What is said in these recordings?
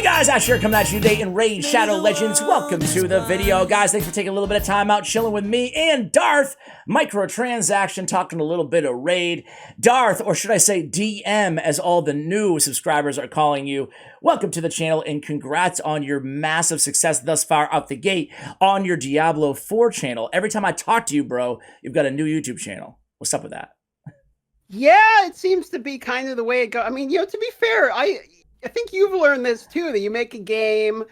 Hey guys, Ash here coming at you today in Raid Shadow Legends. Welcome to the video. Guys, thanks for taking a little bit of time out chilling with me and Darth. Microtransaction, talking a little bit of Raid. Darth, or should I say DM, as all the new subscribers are calling you. Welcome to the channel and congrats on your massive success thus far out the gate on your Diablo 4 channel. Every time I talk to you, bro, you've got a new YouTube channel. What's up with that? Yeah, it seems to be kind of the way it goes. I mean, to be fair, I think you've learned this too, that you make a game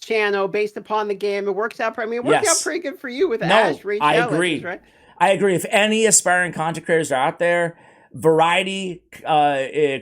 channel based upon the game. It works out. I mean, it worked out pretty good for you with Ash. I agree. Right? I agree. If any aspiring content creators are out there, variety,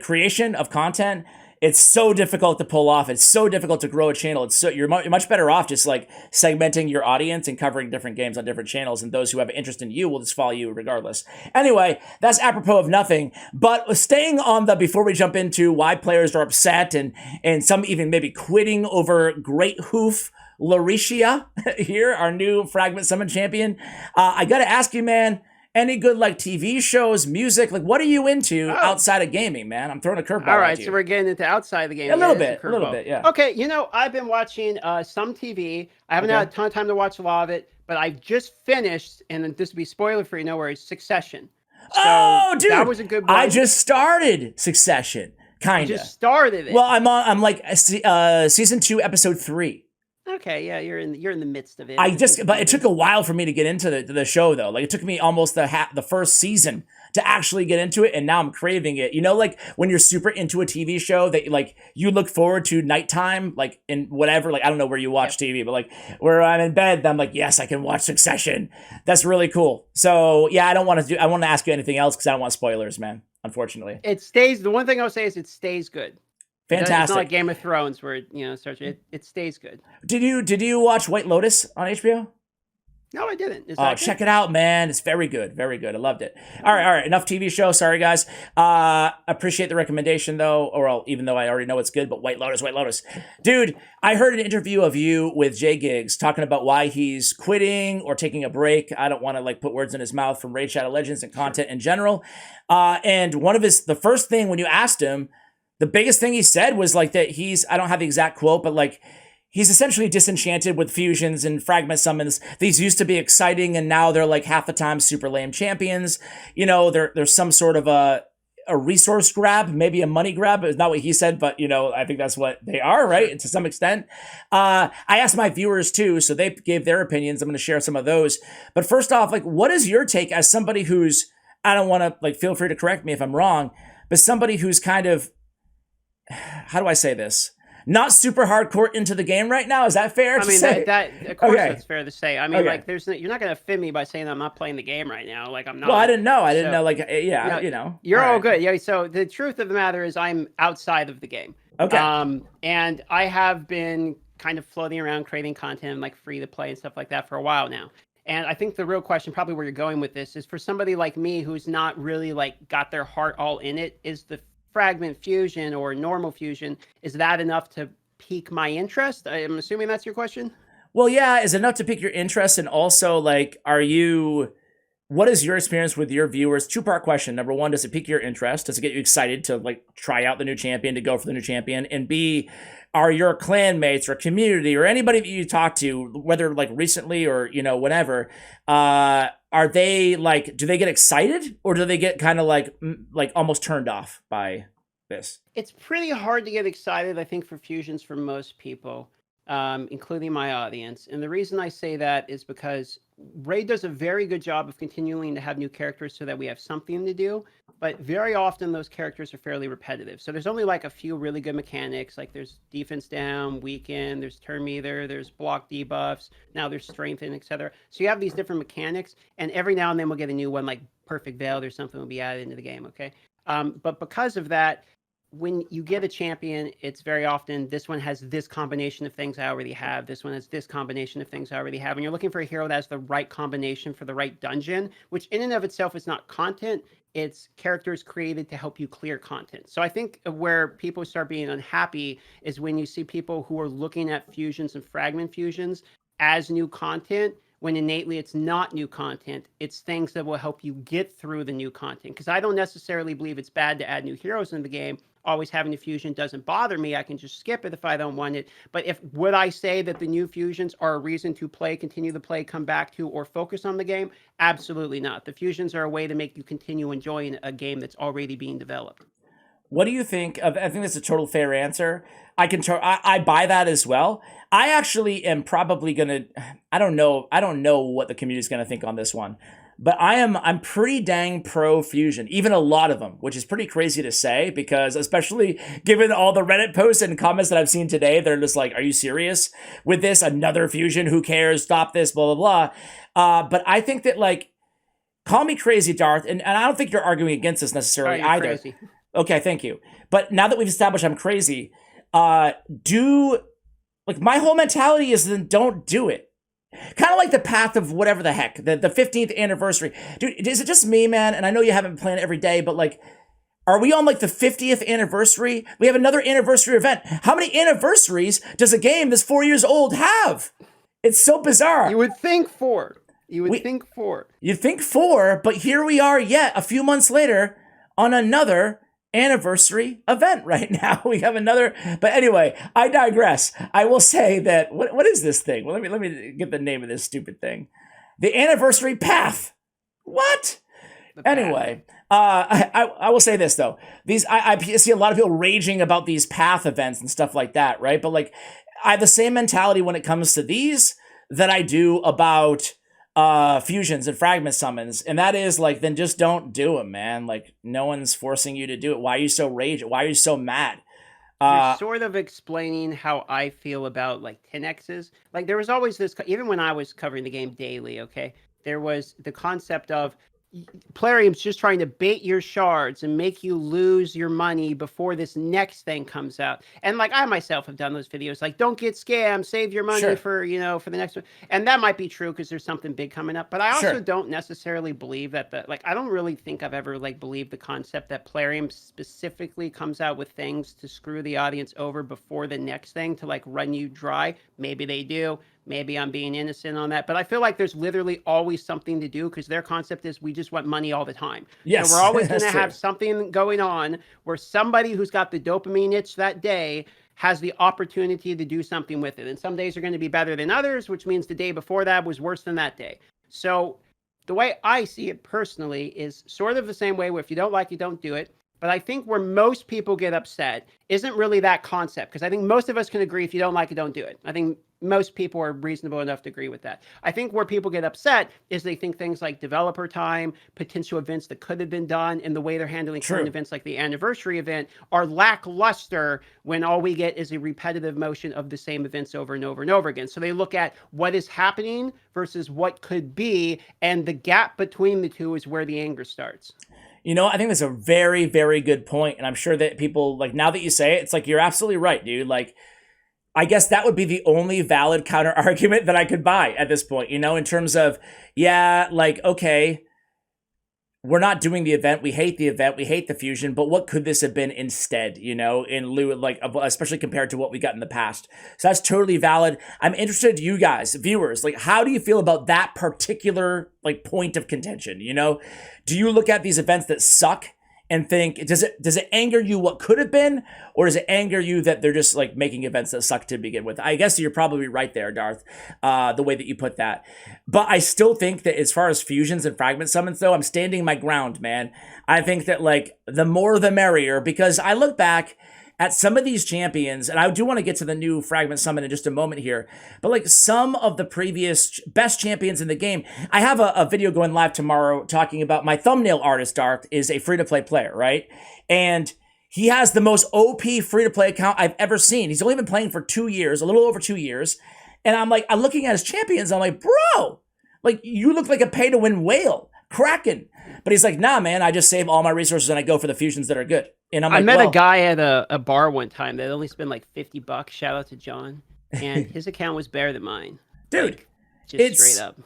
creation of content, it's so difficult to pull off. It's so difficult to grow a channel. You're much better off just like segmenting your audience and covering different games on different channels, and those who have an interest in you will just follow you regardless. Anyway, that's apropos of nothing, but staying on before we jump into why players are upset and some even maybe quitting over Great Hoof Lauricia here, our new Fragment Summon champion. I gotta ask you, man, any good like TV shows, music, like what are you into outside of gaming, man? I'm throwing a curveball. All right, so we're getting into outside the game. A little bit, yeah. Okay, I've been watching some TV. I haven't had a ton of time to watch a lot of it, but I just finished, and this will be spoiler free, no worries, Succession. So dude, that was a good one. I just started Succession, kind of. Just started it. Well, I'm like season 2, episode 3. Okay, yeah, you're in the midst of it. But it took a while for me to get into the show though. Like it took me almost the first season to actually get into it, and now I'm craving it. You know, like when you're super into a TV show that like you look forward to nighttime, like in whatever. Like I don't know where you watch TV, but like where I'm in bed, I'm like, yes, I can watch Succession. That's really cool. So yeah, I want to ask you anything else because I don't want spoilers, man. Unfortunately, it stays. The one thing I'll say is it stays good. Fantastic. It's not like Game of Thrones where it starts. It stays good. Did you watch White Lotus on HBO? No, I didn't. Check it out, man. It's very good. Very good. I loved it. All right. Enough TV show. Sorry, guys. Appreciate the recommendation, though, even though I already know it's good, but White Lotus. Dude, I heard an interview of you with Jay Giggs talking about why he's quitting or taking a break. I don't want to like put words in his mouth from Raid Shadow Legends and content in general. And the first thing when you asked him, the biggest thing he said was like that I don't have the exact quote, but like he's essentially disenchanted with fusions and fragment summons. These used to be exciting, and now they're like half the time super lame champions. There's some sort of a resource grab, maybe a money grab. It's not what he said, but I think that's what they are, right? To some extent. I asked my viewers too, so they gave their opinions. I'm going to share some of those. But first off, like, what is your take as somebody who's, I don't want to like, feel free to correct me if I'm wrong, but somebody who's kind of, how do I say this? Not super hardcore into the game right now. Is that fair to say? That of course that's fair to say. I mean, like, you're not going to offend me by saying I'm not playing the game right now. Like I'm not. Well, I didn't know. Like, yeah, You're all good. Yeah. So the truth of the matter is, I'm outside of the game. Okay. And I have been kind of floating around creating content, like free to play and stuff like that for a while now. And I think the real question, probably where you're going with this, is for somebody like me who's not really like got their heart all in it, is the fragment fusion or normal fusion, is that enough to pique my interest? I'm assuming that's your question. Well, yeah, is it enough to pique your interest? And also, like, what is your experience with your viewers? 2-part question. Number 1, does it pique your interest? Does it get you excited to like try out the new champion, to go for the new champion? And B, are your clan mates or community or anybody that you talk to, whether like recently or whenever, are they like, do they get excited, or do they get kind of like almost turned off by this? It's pretty hard to get excited, I think, for fusions for most people, including my audience. And the reason I say that is because Raid does a very good job of continuing to have new characters so that we have something to do. But very often those characters are fairly repetitive. So there's only like a few really good mechanics. Like there's defense down, weaken, there's turn meter, there's block debuffs, now there's strengthen, etc. So you have these different mechanics, and every now and then we'll get a new one, like Perfect Veil or something will be added into the game, okay? But because of that, when you get a champion, it's very often this one has this combination of things I already have. This one has this combination of things I already have. And you're looking for a hero that has the right combination for the right dungeon, which in and of itself is not content. It's characters created to help you clear content. So I think where people start being unhappy is when you see people who are looking at fusions and fragment fusions as new content when innately it's not new content. It's things that will help you get through the new content. Because I don't necessarily believe it's bad to add new heroes in the game. Always having a fusion doesn't bother me. I can just skip it if I don't want it. But would I say that the new fusions are a reason to play, continue to play, come back to, or focus on the game? Absolutely not. The fusions are a way to make you continue enjoying a game that's already being developed. What do you think of? I think that's a total fair answer. I buy that as well. I actually am probably gonna. I don't know. I don't know what the community is gonna think on this one, but I'm pretty dang pro fusion. Even a lot of them, which is pretty crazy to say because especially given all the Reddit posts and comments that I've seen today, they're just like, "Are you serious with this? Another fusion? Who cares? Stop this!" Blah blah blah. But I think that like, call me crazy, Darth, and I don't think you're arguing against this necessarily either. Crazy. Okay, thank you. But now that we've established I'm crazy, my whole mentality is then don't do it. Kind of like the path of whatever the heck, the 15th anniversary. Dude, is it just me, man? And I know you haven't been playing it every day, but like, are we on like the 50th anniversary? We have another anniversary event. How many anniversaries does a game that's 4 years old have? It's so bizarre. You would think 4. You'd think 4, but here we are yet a few months later on another anniversary event right now. We have another, but anyway, I digress. I will say that what is this thing? Well, let me get the name of this stupid thing. The anniversary path. What? Anyway, I will say this though. I see a lot of people raging about these path events and stuff like that, right? But like, I have the same mentality when it comes to these that I do about fusions and fragment summons, and that is like, then just don't do them, man. Like, no one's forcing you to do it. Why are you so raging? Why are you so mad? You're sort of explaining how I feel about like 10x's. Like there was always this, even when I was covering the game daily, okay, there was the concept of Plarium's just trying to bait your shards and make you lose your money before this next thing comes out. And like I myself have done those videos, like don't get scammed, save your money for the next one. And that might be true because there's something big coming up. But I also don't necessarily believe that I don't really think I've ever like believed the concept that Plarium specifically comes out with things to screw the audience over before the next thing to like run you dry. Maybe they do. Maybe I'm being innocent on that, but I feel like there's literally always something to do because their concept is we just want money all the time. Yes, so we're always going to have something going on where somebody who's got the dopamine itch that day has the opportunity to do something with it. And some days are going to be better than others, which means the day before that was worse than that day. So the way I see it personally is sort of the same way where if you don't like it, don't do it. But I think where most people get upset isn't really that concept, because I think most of us can agree if you don't like it, don't do it. I think most people are reasonable enough to agree with that. I think where people get upset is they think things like developer time, potential events that could have been done, and the way they're handling current events like the anniversary event are lackluster when all we get is a repetitive motion of the same events over and over and over again. So they look at what is happening versus what could be, and the gap between the two is where the anger starts. You know, I think that's a very, very good point. And I'm sure that people, like, now that you say it, it's like, you're absolutely right, dude. Like, I guess that would be the only valid counter argument that I could buy at this point, you know, in terms of, yeah, like, okay, we're not doing the event. We hate the event. We hate the fusion. But what could this have been instead, you know, in lieu of, like, especially compared to what we got in the past? So that's totally valid. I'm interested, you guys, viewers, like, how do you feel about that particular, like, point of contention, you know? Do you look at these events that suck and think, does it anger you what could have been, or does it anger you that they're just like making events that suck to begin with? I guess you're probably right there, Darth, the way that you put that. But I still think that as far as fusions and fragment summons, though, I'm standing my ground, man. I think that like the more the merrier, because I look back at some of these champions, and I do want to get to the new fragment summon in just a moment here, but like some of the previous best champions in the game, I have a video going live tomorrow talking about my thumbnail artist, Darth, is a free-to-play player, right? And he has the most OP free-to-play account I've ever seen. He's only been playing for 2 years, a little over 2 years, and I'm looking at his champions, I'm like, bro, like you look like a pay-to-win whale, Kraken. But he's like, nah, man, I just save all my resources and I go for the fusions that are good. And I'm like, I met a guy at a bar one time that only spent like $50. Shout out to John. And his account was better than mine. Dude, like, just straight up.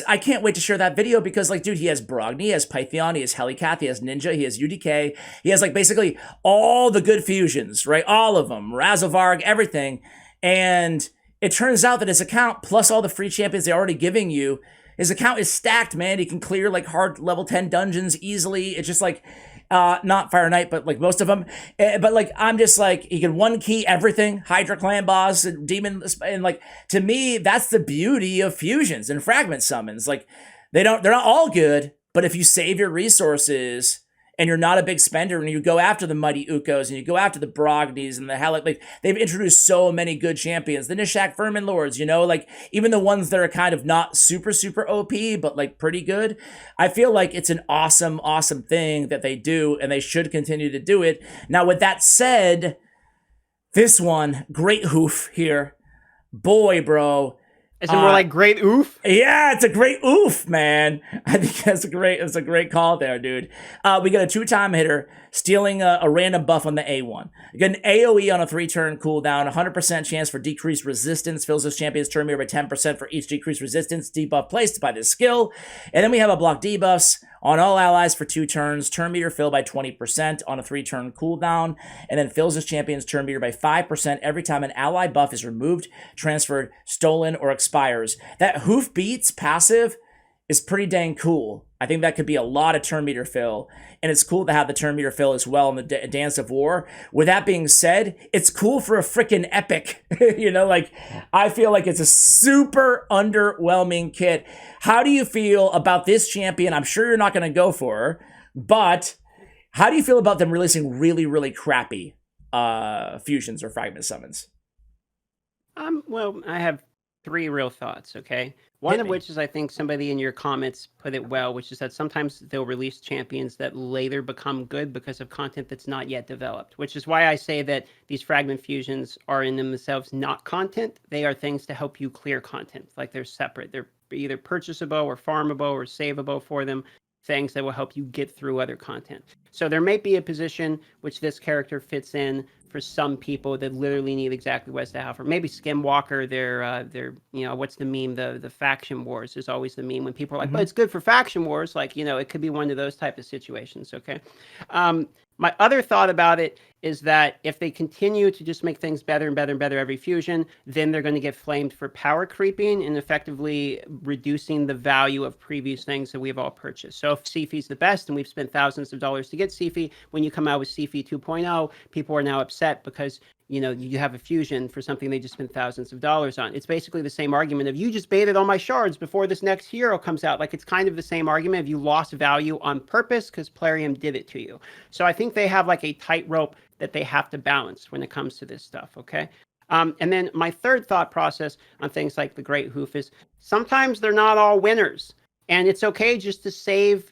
I can't wait to share that video because, like, dude, he has Brogni, he has Python, he has Helicath, he has Ninja, he has UDK. He has, like, basically all the good fusions, right? All of them. Razovarg, everything. And it turns out that his account, plus all the free champions they're already giving you, his account is stacked, man. He can clear like hard level 10 dungeons easily. It's just like, not Fire Knight, but like most of them. But like, I'm just like, he can one key everything, Hydra Clan boss and Demon. And like, to me, that's the beauty of fusions and fragment summons. Like, they're not all good, but if you save your resources and you're not a big spender and you go after the Mighty Ukos and you go after the Brognies and the Halleck, like they've introduced so many good champions, the Nishak Vermin Lords, you know, like even the ones that are kind of not super, super OP, but like pretty good. I feel like it's an awesome, awesome thing that they do and they should continue to do it. Now, with that said, this one, great hoof here. Boy, bro. Is it more like great oof? Yeah, it's a great oof, man. I think that's a great call there, dude. We got a 2-time hitter stealing a random buff on the A1. You got an AoE on a 3-turn cooldown, 100% chance for decreased resistance, fills this champion's turn meter by 10% for each decreased resistance debuff placed by this skill. And then we have a block debuffs on all allies for 2 turns, turn meter filled by 20% on a 3-turn cooldown, and then fills this champion's turn meter by 5% every time an ally buff is removed, transferred, stolen, or expires. That hoof beats passive is pretty dang cool. I think that could be a lot of turn meter fill, and it's cool to have the turn meter fill as well in the Dance of War. With that being said, it's cool for a freaking epic. You know, like, I feel like it's a super underwhelming kit. How do you feel about this champion? I'm sure you're not going to go for her, but how do you feel about them releasing really, really crappy fusions or fragment summons? Well, I have 3 real thoughts, okay? One of which is, I think somebody in your comments put it well, which is that sometimes they'll release champions that later become good because of content that's not yet developed, which is why I say that these fragment fusions are in themselves not content. They are things to help you clear content. Like, they're separate. They're either purchasable or farmable or savable for them, things that will help you get through other content. So there may be a position which this character fits in for some people that literally need exactly what's to offer. Maybe Skinwalker, they're you know, what's the meme? The faction wars is always the meme when people are like, but it's good for faction wars. Like, you know, it could be one of those type of situations. Okay. My other thought about it is that if they continue to just make things better and better and better every fusion, then they're going to get flamed for power creeping and effectively reducing the value of previous things that we've all purchased. So if Sifi's the best and we've spent thousands of dollars to get Sifi, when you come out with Sifi 2.0, people are now upset because, you know, you have a fusion for something they just spent thousands of dollars on. It's basically the same argument of you just baited all my shards before this next hero comes out. Like, it's kind of the same argument of you lost value on purpose because Plarium did it to you. So I think they have like a tightrope that they have to balance when it comes to this stuff, okay? And then my third thought process on things like the Great Hoof is sometimes they're not all winners. And it's okay just to save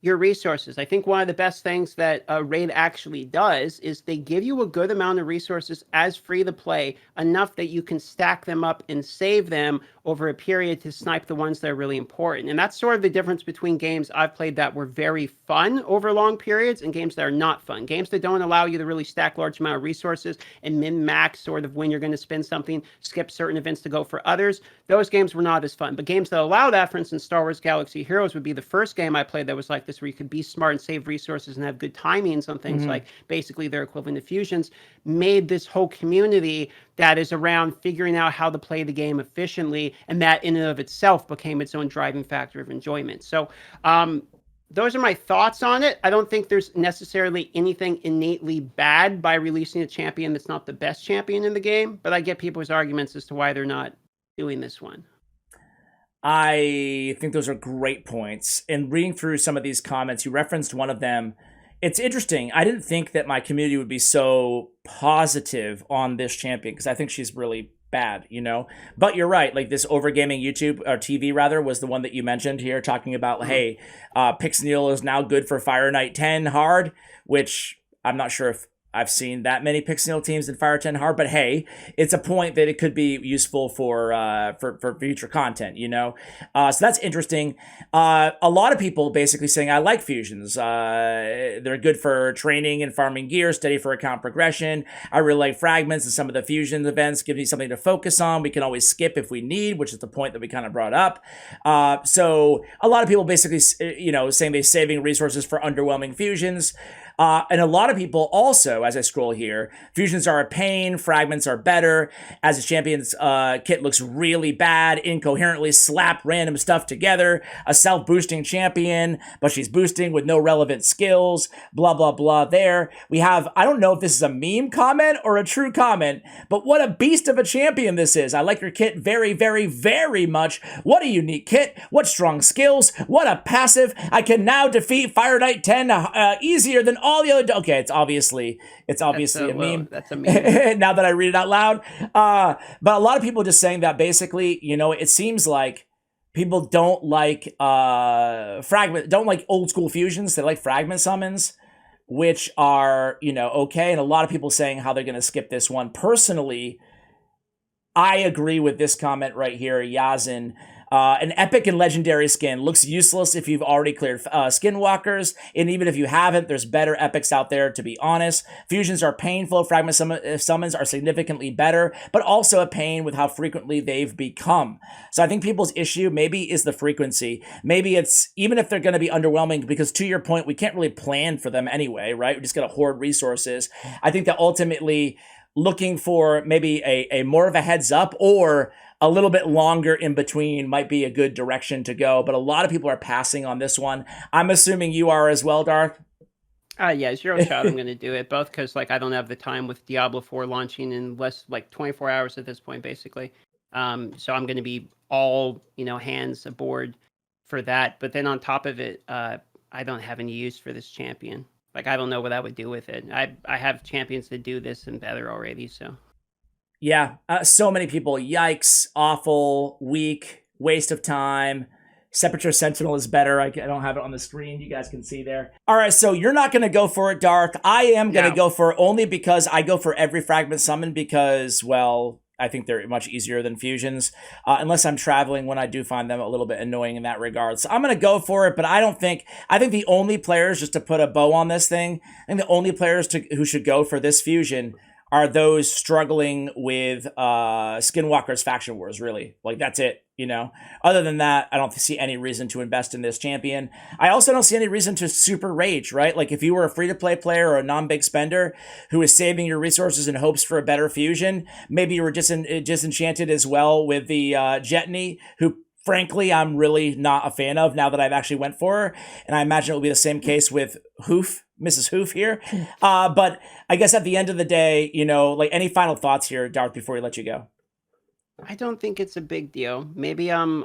your resources. I think one of the best things that Raid actually does is they give you a good amount of resources as free to play, enough that you can stack them up and save them over a period to snipe the ones that are really important. And that's sort of the difference between games I've played that were very fun over long periods and games that are not fun. Games that don't allow you to really stack large amount of resources and min-max sort of when you're going to spend something, skip certain events to go for others. Those games were not as fun. But games that allow that, for instance, Star Wars Galaxy Heroes would be the first game I played that was like this, where you could be smart and save resources and have good timings on things like basically their equivalent of fusions, made this whole community that is around figuring out how to play the game efficiently, and that in and of itself became its own driving factor of enjoyment. So those are my thoughts on it. I don't think there's necessarily anything innately bad by releasing a champion that's not the best champion in the game, but I get people's arguments as to why they're not doing this one. I think those are great points. In reading through some of these comments, you referenced one of them. It's interesting. I didn't think that my community would be so positive on this champion because I think she's really bad, you know? But you're right. Like, this Overgaming YouTube, or TV rather, was the one that you mentioned here, talking about, hey, Pixneal is now good for Fire Knight 10 hard, which I'm not sure if I've seen that many Pixneal teams in Fire 10 hard, but hey, it's a point that it could be useful for future content, you know? So that's interesting. A lot of people basically saying, I like fusions. They're good for training and farming gear, steady for account progression. I really like fragments, and some of the fusion events give me something to focus on. We can always skip if we need, which is the point that we kind of brought up. So a lot of people basically, you know, saying they're saving resources for underwhelming fusions. And a lot of people also, as I scroll here, fusions are a pain, fragments are better, as a champion's kit looks really bad, incoherently slap random stuff together, a self-boosting champion, but she's boosting with no relevant skills, blah, blah, blah. There we have, I don't know if this is a meme comment or a true comment, but what a beast of a champion this is. I like your kit very, very, very much. What a unique kit. What strong skills. What a passive. I can now defeat Fire Knight 10 easier than all the other. Okay, it's obviously a meme. That's a meme. Now that I read it out loud. But a lot of people just saying that basically, it seems like people don't like don't like old school fusions. They like fragment summons, which are, okay. And a lot of people saying how they're going to skip this one. Personally, I agree with this comment right here, Yazin. An epic and legendary skin looks useless if you've already cleared skinwalkers, and even if you haven't, there's better epics out there, to be honest. Fusions are painful, fragment summons are significantly better, but also a pain with how frequently they've become. So I think people's issue maybe is the frequency. Maybe it's, even if they're going to be underwhelming, because to your point, we can't really plan for them anyway, right? We just got to hoard resources. I think that ultimately looking for maybe a more of a heads up or a little bit longer in between might be a good direction to go, but a lot of people are passing on this one. I'm assuming you are as well, Darth? Yeah, zero shot I'm going to do it, both because I don't have the time with Diablo 4 launching in less 24 hours at this point, basically. So I'm going to be all, hands aboard for that. But then on top of it, I don't have any use for this champion. I don't know what I would do with it. I have champions that do this and better already, so... Yeah, so many people. Yikes, awful, weak, waste of time. Sepulture Sentinel is better. I don't have it on the screen. You guys can see there. All right, so you're not going to go for it, Darth. I am going to go for it only because I go for every fragment summon because, well, I think they're much easier than fusions, unless I'm traveling, when I do find them a little bit annoying in that regard. So I'm going to go for it, but I think the only players, just to put a bow on this thing, I think the only players who should go for this fusion are those struggling with Skinwalker's Faction Wars, really. That's it, Other than that, I don't see any reason to invest in this champion. I also don't see any reason to super rage, right? If you were a free-to-play player or a non-big spender who is saving your resources in hopes for a better fusion, maybe you were disenchanted as well with the Jetney, who frankly I'm really not a fan of now that I've actually went for her. And I imagine it will be the same case with Mrs. Hoof here. But I guess at the end of the day, any final thoughts here, Darth, before we let you go? I don't think it's a big deal. Maybe I'm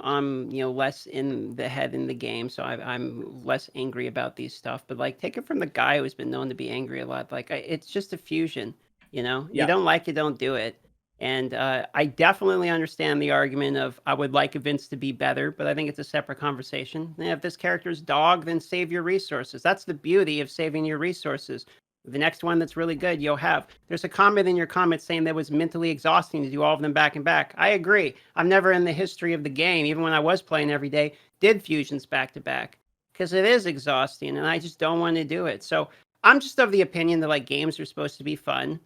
less in the head in the game, so I'm less angry about these stuff. But take it from the guy who's been known to be angry a lot. It's just a fusion, You don't like it, don't do it. And I definitely understand the argument of I would like events to be better, but I think it's a separate conversation. If this character's dog, then save your resources. That's the beauty of saving your resources. The next one that's really good, you'll have. There's a comment in your comments saying that it was mentally exhausting to do all of them back and back. I agree. I've never in the history of the game, even when I was playing every day, did fusions back to back because it is exhausting and I just don't want to do it. So I'm just of the opinion that games are supposed to be fun.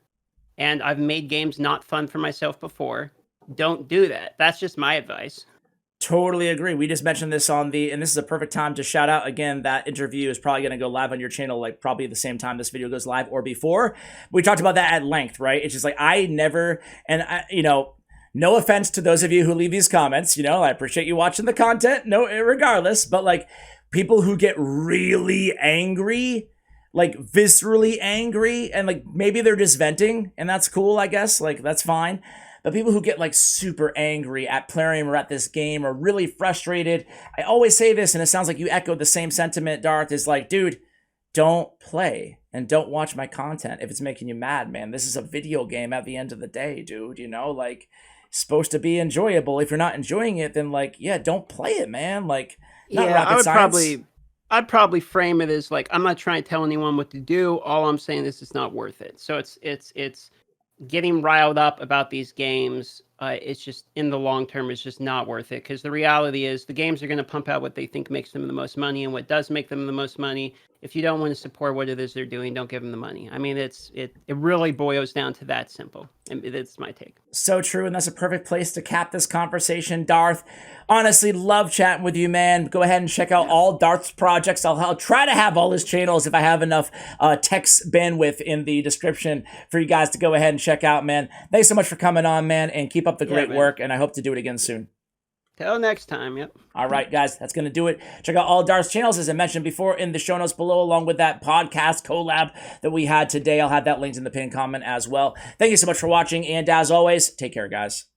And I've made games not fun for myself before. Don't do that. That's just my advice. Totally agree. We just mentioned this and this is a perfect time to shout out again, that interview is probably going to go live on your channel, probably the same time this video goes live or before. We talked about that at length, right? It's just I never, and no offense to those of you who leave these comments, I appreciate you watching the content, regardless, but people who get really angry, viscerally angry, and maybe they're just venting, and that's cool, I guess, that's fine. But people who get super angry at Plarium or at this game are really frustrated. I always say this, and it sounds like you echoed the same sentiment, Darth, is dude, don't play and don't watch my content if it's making you mad, man. This is a video game at the end of the day, dude, it's supposed to be enjoyable. If you're not enjoying it, then yeah, don't play it, man. Not rocket science. I'd probably frame it as I'm not trying to tell anyone what to do. All I'm saying is it's not worth it. So it's getting riled up about these games it's just in the long term, it's just not worth it. Because the reality is, the games are going to pump out what they think makes them the most money, and what does make them the most money. If you don't want to support what it is they're doing, don't give them the money. I mean, it really boils down to that simple, and it's my take. So true, and that's a perfect place to cap this conversation, Darth. Honestly, love chatting with you, man. Go ahead and check out all Darth's projects. I'll try to have all his channels if I have enough text bandwidth in the description for you guys to go ahead and check out, man. Thanks so much for coming on, man, and keep up the great work, and I hope to do it again soon. Till next time, yep. All right, guys, that's going to do it. Check out all Darth's channels, as I mentioned before, in the show notes below, along with that podcast collab that we had today. I'll have that linked in the pinned comment as well. Thank you so much for watching, and as always, take care, guys.